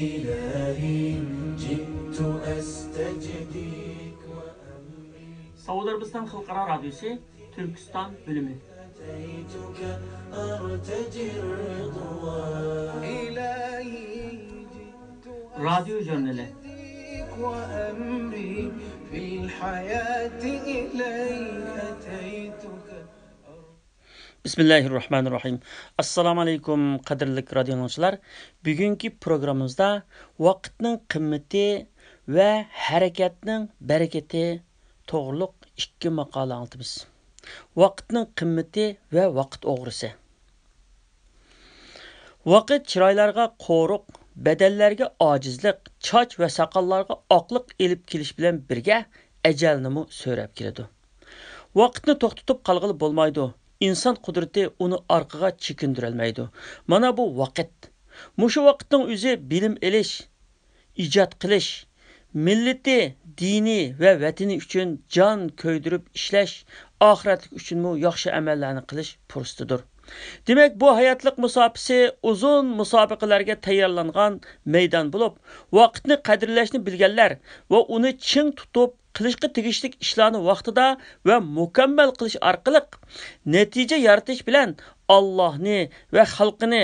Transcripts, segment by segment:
إلهي جئت أستجديك Saudiya Arabistan Xalqaro Radiosi Türkistan bölümü. أتيتك أرتجي الرضوان إلهي جئت Radyo jurnali. أستجديك وأمري في الحياة إليك أتيتك Bismillahirrahmanirrahim. Assalamu alaykum qadrli radio dinləyicilər. Bugünkü proqramımızda vaqtning qimmati və hərəkətin bərəkəti to'g'riliq ikki maqola anlatamiz. Vaqtning qimmati və vaqt o'g'risi. Vaqt chiroylarga qo'ruq, badallarga ojizlik, choch va soqollarga oqliq elib kelish bilan birga ajalni so'rab keladi. Vaqtni to'xtatib qolg'ili bo'lmaydi. İnsan kudreti onu arkaga çekindirelmeydi. Mana bu vaqt. Muşu vaqtning o'zi bilim elish, ijod qilish, millati, dini ve vatani uchun jon ko'ydirib ishlash, oxiratlik uchun yaxshi amallarni qilish fursatidir. Demek bu hayatlık musabisi uzun musabiqalarga tayyorlangan meydan bo'lib, vaqtni qadrlashni bilganlar va uni ching tutib qilishga tegishlik ishlarni vaqtida va mukammal qilish orqali natija yaratish bilan Allohni va xalqini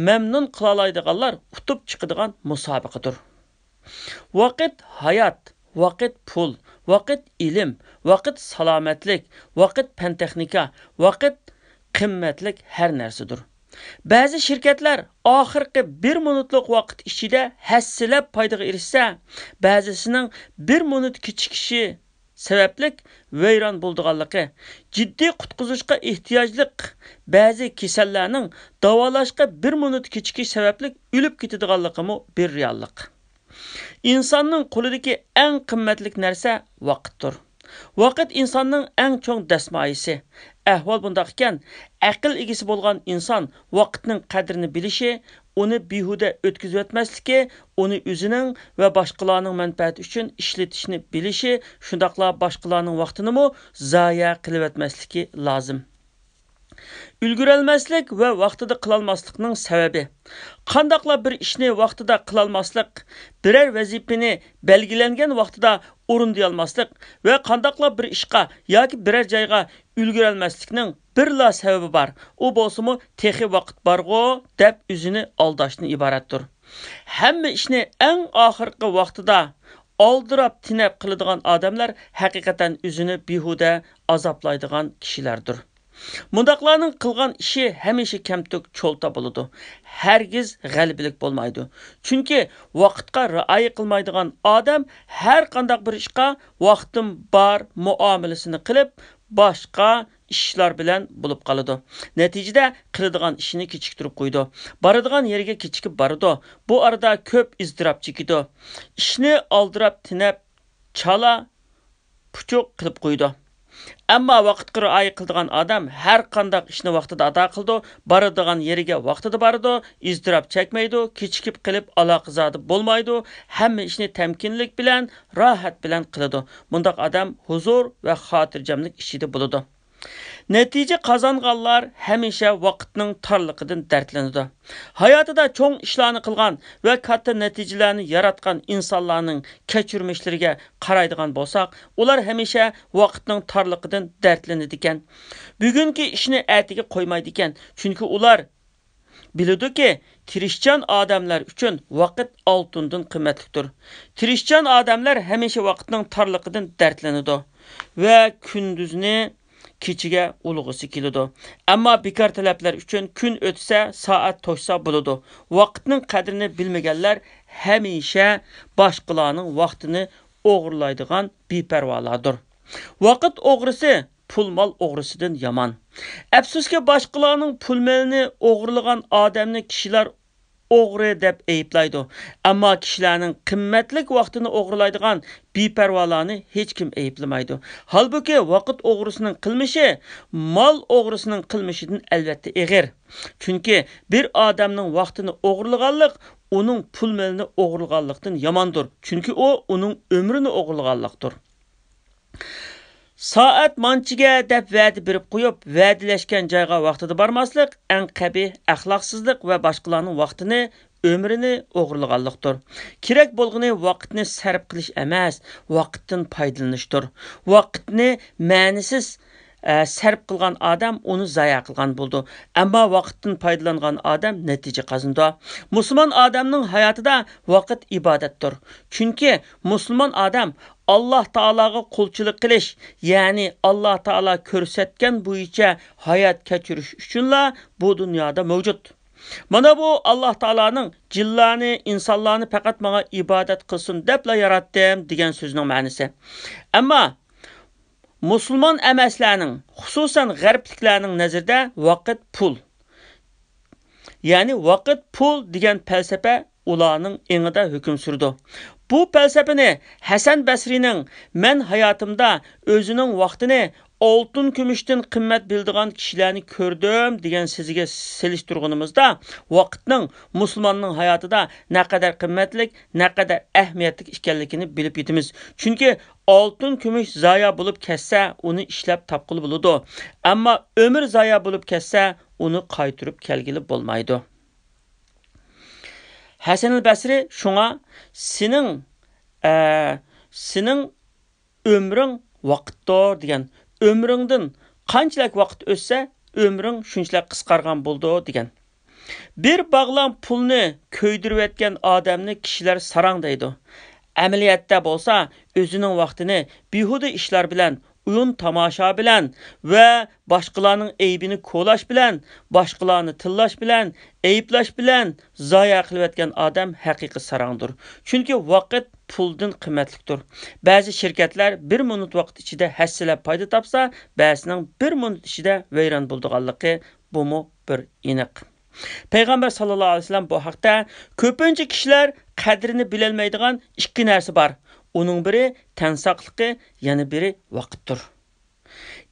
mamnun qila oladiganlar utib chiqadigan musobiqadir. Vaqt hayot, vaqt pul, vaqt ilm, vaqt salomatlik, vaqt fan texnika, vaqt qimmatlik har narsadir. Ba'zi shirkatlar oxirgi 1 minutlik vaqt ichida hassilab foydaga erishsa, ba'zisining 1 minut kechikishi sababli vayron bo'lganligi, jiddiy qutqizishga ehtiyojlik ba'zi kasallarning davolashga 1 minut kechikish sababli o'lib ketadiganligi bir reallik. İnsanning qo'lidagi eng qimmatli narsa vaqtdir. Vaqt insonning eng cho'ng dasmoyisi. Ahvol bundaq ekan, aql egisi bo'lgan inson vaqtning qadrini bilishi, uni behuda o'tkazib o'tmasligi, uni o'zining va boshqalarning manfaati uchun ishlatishni bilishi, shundaqla boshqalarning vaqtini zoya qilib o'tmasligi lozim. Ulgurolmaslik va vaqtida qilolmaslikning sababi. Qandaqla bir ishni vaqtida qilolmaslik, biror vazifani belgilangan vaqtida o'rinday olmaslik va qandaqla bir ishqa yoki biror joyga ulgurolmaslikning birla sababi bor. U bo'lsa-mu texi vaqt borgo deb o'zini aldashdan iboratdir. Hamma ishni eng oxirgi vaqtida oldirab tinab qiladigan odamlar haqiqatan o'zini behuda azoblaydigan kishilardir. Mundaqlarning qilgan ishi hamisha kamtuk cho'lta bo'ladi. Hargiz g'albilik bo'lmaydi. Chunki vaqtga rioya qilmaydigan odam har qanday bir ishga vaqtim bor muomalasini qilib, boshqa ishlar bilan bo'lib qoladi. Natijada qiladigan ishini kechiktirib qo'ydi. Boradigan yerga kechikib boradi. Bu arada ko'p izdirob chekidi. Ishni oldirab tinab, chala puchuq qilib qo'ydi. Ammo vaqtga rioya qiladigan odam har qanday ishni vaqtida ado qildi, boradigan yeriga vaqtida boradi, izdirob chekmaydi, kechikib qilib aloqazodi bo'lmaydi, hamma ishni tamkinlik bilan, rohat bilan qiladi. Bundaq odam huzur va xotirjamlik ichida bo'ladi. Natija qozonganlar hamisha vaqtning torliqidan dardlanadi. Hayotida cho'ng ishlarni qilgan va katta natijalarni yaratgan insonlarning kechirmishlariga qaraydigan bo'lsak, ular hamisha vaqtning torliqidan dardlanadi ekan. Bugungi ishni ertaga qo'ymaydi ekan, chunki ular biladiki, tirishchan odamlar uchun vaqt oltindan qimmatlidir. Tirishchan odamlar hamisha vaqtning torliqidan dardlanadi va kunduzni kechiga ulg'isi keladi. Ammo bekor talablar uchun kun o'tsa, soat to'shsa bo'ladi. Vaqtning qadrini bilmaganlar hamisha boshqalarning vaqtini o'g'irlaydigan beparvolardir. Vaqt o'g'risi pul-mol o'g'risidan yomon. Afsuski boshqalarning pul-molini o'g'irlagan odamni kishilar o'g'ri deb ayiblaydi. Ammo kishilarning qimmatli vaqtini o'g'irlaydigan beparvolarni hech kim ayiblamaydi. Halbuki vaqt o'g'risining qilmishi mol o'g'risining qilmishidan albatta og'ir. Chunki bir odamning vaqtini o'g'irlaganlik uning pul-molini o'g'irlaganlikdan yomondir. Chunki u uning umrini o'g'irlaganlikdir. Soat manchiga deb va'da berib qo'yib, va'dalashgan joyga vaqtida bormaslik eng qabih axloqsizlik va boshqalarning vaqtini ömrünü o'g'irlaganlikdir. Kerak bo'lgani vaqtni sarf qilish emas, vaqtdan foydalanishdir. Vaqtni ma'nisiz sarf qilgan odam uni zoya qilgan bo'ldi. Ammo vaqtdan foydalangan odam natija qozonadi. Musulmon odamning hayotida vaqt ibodatdir. Chunki musulmon odam Allah Taalaga qulchilik qilish, ya'ni Allah Taala ko'rsatgan bo'yicha hayot kechirish uchunla bu dunyoda mavjud. Mana bu Allah Taalaning jinlarni, insonlarni faqat menga ibodat qilsin debla yaratdim degan so'zning ma'nosi. Ammo musulmon emaslarning, xususan g'arbliklarning nazarida vaqt pul. Ya'ni vaqt pul degan falsafa ularning engida hukm surdi. Bu falsafani Hasan Basrining "Men hayotimda o'zining vaqtini oltin kumushdan qimmat bildigan kishilarni ko'rdim" degan so'ziga selishtirganimizda vaqtning musulmonning hayotida naqadar qimmatlik, naqadar ahamiyatli ekanligini bilib yetamiz. Chunki oltin kumush zoya bo'lib ketsa, uni ishlab topqili bo'ladi. Ammo umr zoya bo'lib ketsa, uni qaytarib kelgili bo'lmaydi. Hasan al-Basri shunga sening ömrüň vaqtdir degan. Ömrüňden qanchalik vaqt o'tsa, ömrüň shunchalik qisqargan bo'ldi degan. Bir bağlan pulni köydürüp etken adamni kishilar sarang deydi. Amaliyatda bo'lsa, o'zining vaqtini behuda ishlar bilan, uyun tamasha bilan ve başqalarının eybini ko'lash bilan, başqalarını tillash bilan, eyiblash bilan zoya qilib etgan odam haqiqiy sarangdir. Chunki vaqt puldan qimmatlidir. Ba'zi shirkatlar 1 minut vaqt ichida hassilab foyda topsa, ba'zining 1 minut ichida vayron bo'lganligi bu bir aniq. Peygamber sallallahu aleyhi ve sellem bu haqda ko'pincha kishilar qadrini bilolmaydigan ikki narsa bor. Onun biri tensaqlıqı, yana biri vaqtdir.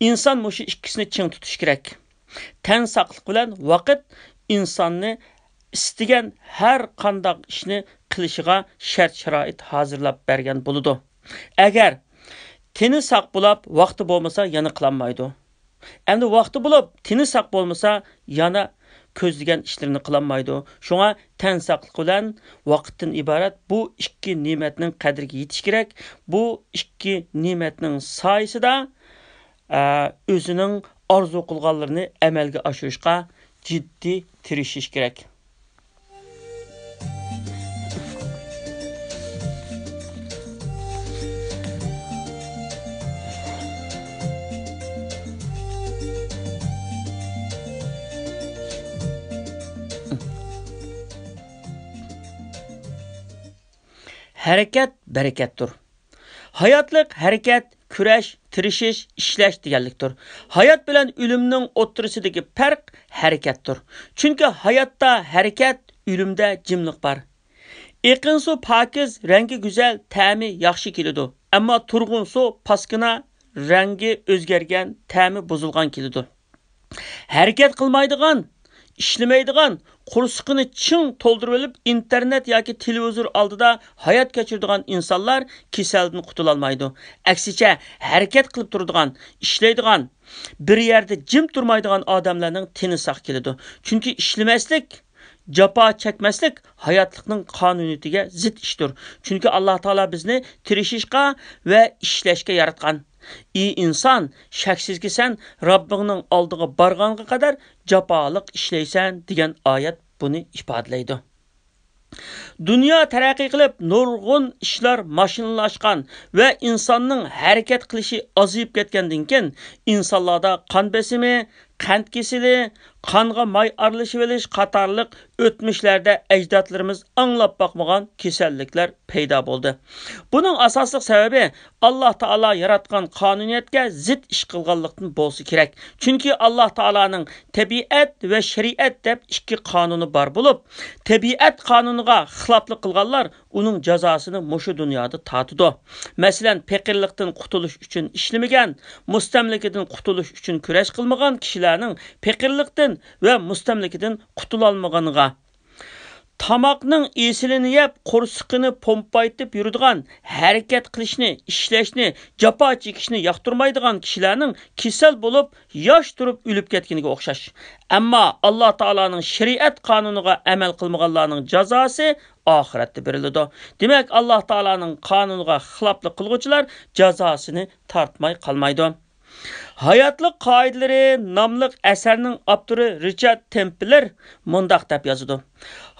İnsan mushu ikkisini ching tutish kerak. Tensaqliq bilan vaqt insonni istigan har qanday ishni qilishiga shart-sharoit hozirlab bergan bo'ladi. Agar teni saq bo'lib, vaqti bo'lmasa yana qilinmaydi. Endi vaqti bo'lib, teni saq bo'lmasa yana ko'zlagan ishlarini qilinmaydi. Shunga tan saqliq bilan vaqtdan iborat bu ikki ne'matning qadriga yetish kerak. Bu ikki ne'matning soyasida o'zining orzu qilganlarini amalga oshirishga jiddiy tirishish kerak. Harakat berekettir. Hayatlık harakat, kurash, tirishish, ishlash deganlikdir. Hayot bilan o'limning o'ttirisidagi farq harakatdir. Chunki hayotda harakat, o'limda jimlik bor. Eqin suv pokiz, rangi go'zal, ta'mi yaxshi keladi. Ammo turg'un suv paskina, rangi o'zgargan, ta'mi buzilgan keladi. Harakat qilmaydigan, ishlamaydigan, qursiqini ching to'ldirib olib internet yoki televizor oldida hayot kechiradigan insonlar kasaldan qutula olmaydi. Aksicha harakat qilib turadigan, ishlaydigan, bir yerda jim turmaydigan odamlarning teni saq keladi. Chunki ishlamaslik, jafo chekmaslik hayotlikning qonuniyatiga zid ishdir. Chunki Alloh taolo bizni tirishishga va ishlashga yaratgan. İyi insan, shaksizki sen Rabbingning oldiga borganga qadar jafoliq ishlaysan degan oyat buni ifodalaydi. Dünya taraqqiy qilib, nurg'un ishlar mashinalashgan va insonning harakat qilishi aziyib ketgandan keyin insonlarda qon besimi, qand kesili, qonga may aralashib olish qatorliq o'tmishlarda ajdodlarimiz anglab boqmagan kasalliklar paydo bo'ldi. Buning asosli sababi Alloh taolo yaratgan qonuniyatga zid ish qilganlikdan bo'lsa kerak. Chunki Alloh taolaning tabiat va shariat deb ikki qonuni bor bo'lib, tabiat qonuniga xiloflik qilganlar uning jazosini mushu dunyoda tatidi. Masalan, faqirlikdan qutulish uchun ishlamagan, mustamlikadan qutulish uchun kurash qilmagan kishilarning faqirlikdan va mustamlikadan qutula olmaganiga, tamoqning esilini yeb, qo'rsiqini pompaytib yuradigan, harakat qilishni, ishlashni, jafo chekishni yoqtirmaydigan kishilarning kasal bo'lib, yosh turib o'lib ketganiga o'xshash. Ammo Alloh taolaning shariat qonuniga amal qilmaganlarning jazosi oxiratda beriladi. Demak, Alloh taolaning qonuniga xiloflik qilguvchilar jazosini tortmay qolmaydi. Hayotlik qoidalari nomli asarning avtori Richard Templer mundaq deb yozadi.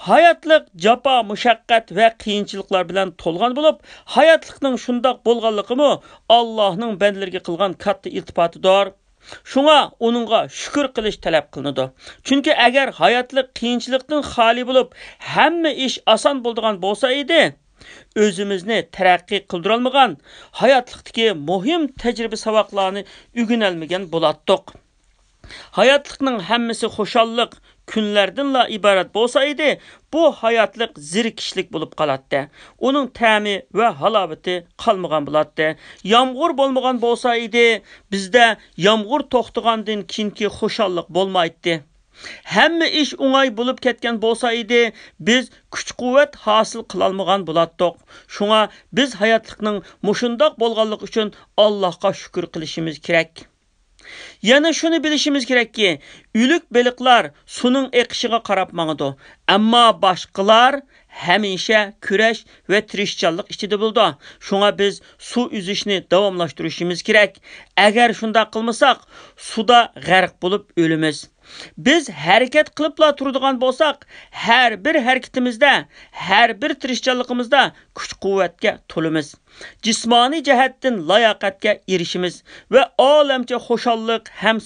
Hayotlik jafo, mushaqqat va qiyinchiliklar bilan to'lgan bo'lib, hayotlikning shundoq bo'lganligimi Allohning bandalariga qilgan katta iltifotidir. Shunga uningga shukr qilish talab qilinadi. Chunki agar hayotlik qiyinchilikdan xoli bo'lib, hamma ish oson bo'ladigan bo'lsa edi, o'zimizni taraqqiy qildirolmagan, hayotlikdagi muhim tajriba saboqlarni o'rganolmagan bo'lardik. Hayotlikning hammasi xushallik kunlardanla iborat bo'lsa edi, bu hayotlik zirkishlik bo'lib qolardi. Uning ta'mi va halovati qolmagan bo'lardi. Yomg'ir bo'lmagan bo'lsa edi, bizda yomg'ir to'xtagandan keyingi xushallik bo'lmaydi. Hamma ish o'ng'ay bo'lib ketgan bo'lsa edi, biz kuch-quvvat hosil qila olmagan bo'lardik. Shunga biz hayotlikning mushundoq bo'lganligi uchun Allohga shukr qilishimiz kerak. Yana shuni bilishimiz kerakki, o'lik baliqlar suvning eqishiga qarab mangadi, ammo boshqalar hamisha kurash va tirishchanlik ichida bo'ldi. Shunga biz suv uzishni davomlashtirishimiz kerak. Agar shunday qilmasak, suvda g'arq bo'lib o'lamiz. Biz harakat qilibla turadigan bo'lsak, har bir harakatimizda, har bir tirishchanligimizda kuch-quvvatga to'lamiz. Jismoniy jihatdan layoqatga erishimiz va olamcha xushallik ham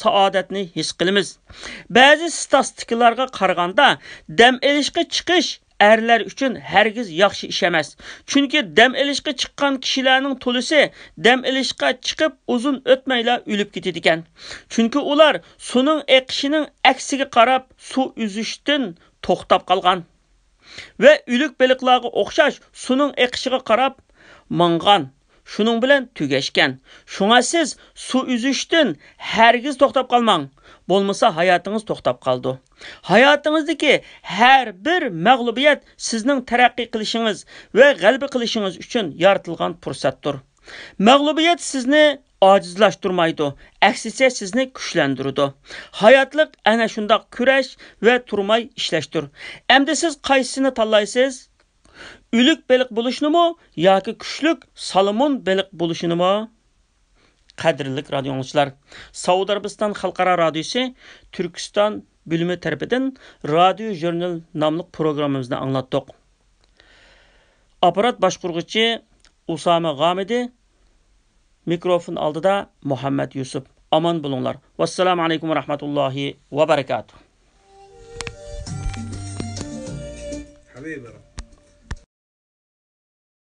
saodatni his qilamiz. Ba'zi statistikalarga qaraganda, dam olishga chiqish erlar uchun hargiz yaxshi ish emas. Chunki dam olishga chiqqan kishilarning to'lisi dam olishga chiqib uzun o'tmayla o'lib ketadi ekan. Chunki ular suvning eqishining aksiga qarab suv uzishdan to'xtab qolgan va o'lik baliqlarga o'xshash suvning eqishiga qarab mangan. Shuning bilan tugashgan. Shunga siz suv uzishdan hargiz to'xtab qolmang. Bo'lmasa hayotingiz to'xtab qoldi. Hayotingizdagi har bir mag'lubiyat sizning taraqqiy qilishingiz va g'alaba qilishingiz uchun yaratilgan fursatdir. Mag'lubiyat sizni ojizlashtirmaydi, aksicha sizni kuchlantiradi. Hayotlik ana shundoq kurash va turmay ishlashdir. Endi siz qaysini tanlaysiz? O'lik baliq bo'lishnimi yoki kuchlik Salomon baliq bo'lishnimi? Qadrli radio dinləyicilər, Saudiya Arabistan Xalqaro Radiosi Türkistan bölümü tərəfindən Radio Jurnal namlı proqramımızda anlatdıq. Aparat başqurğucu Usama Ghamidi, mikrofon aldıda Muhammed Yusuf. Aman bulunlar. Vesselamu aleykum ve rahmetullahi ve berekatuhu.